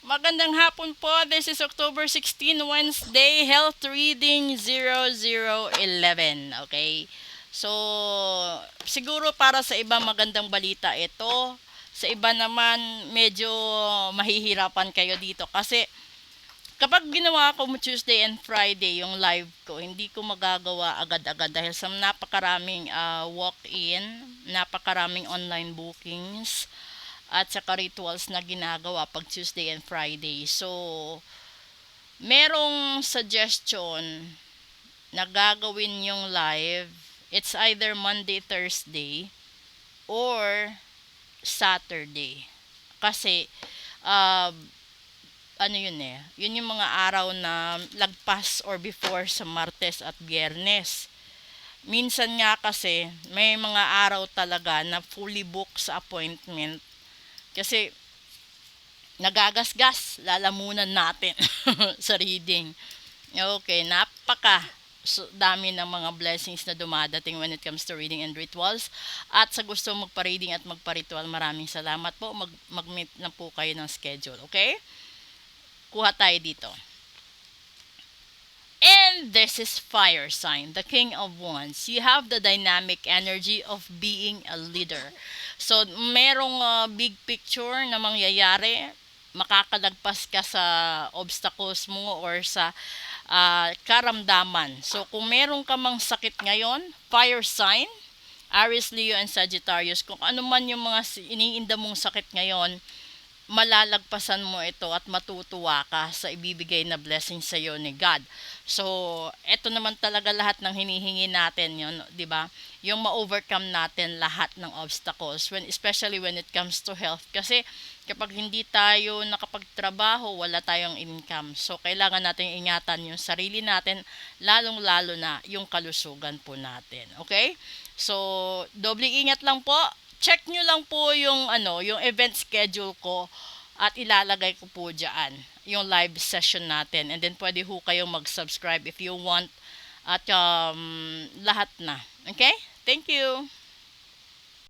Magandang hapon po. This is October 16, Wednesday, Health Reading 0011. Okay? So, siguro para sa iba magandang balita ito. Sa iba naman, medyo mahihirapan kayo dito. Kasi, kapag ginawa ko mo Tuesday and Friday yung live ko, hindi ko magagawa agad-agad dahil sa napakaraming walk-in, napakaraming online bookings, at saka rituals na ginagawa pag Tuesday and Friday. So, merong suggestion na gagawin yung live. It's either Monday, Thursday, or Saturday. Kasi, uh, ano yun eh, yun yung mga araw na lagpas or before sa Martes at Biyernes. Minsan nga kasi, may mga araw talaga na fully booked sa appointment. Kasi nagagasgas, lalamunan natin sa reading. Okay, dami ng mga blessings na dumadating when it comes to reading and rituals. At sa gusto magpa-reading at magpa-ritual, maraming salamat po. Mag-meet na po kayo ng schedule, okay? Kuha tayo dito. And this is fire sign, the King of Wands. You have the dynamic energy of being a leader. So, merong big picture na mangyayari. Makakalagpas ka sa obstacles mo or sa karamdaman. So, kung meron ka mang sakit ngayon, fire sign, Aries, Leo, and Sagittarius, kung ano man yung mga iniinda mong sakit ngayon, malalagpasan mo ito at matutuwa ka sa ibibigay na blessing sa iyo ni God. So, ito naman talaga lahat ng hinihingi natin, yun, 'di ba? Yung ma-overcome natin lahat ng obstacles especially when it comes to health kasi kapag hindi tayo nakapagtrabaho, wala tayong income. So, kailangan natin ingatan yung sarili natin, lalong-lalo na yung kalusugan po natin. Okay? So, doble ingat lang po. Check nyo lang po yung event schedule ko at ilalagay ko po diyan yung live session natin. And then pwede ho kayong mag-subscribe if you want at lahat na. Okay? Thank you.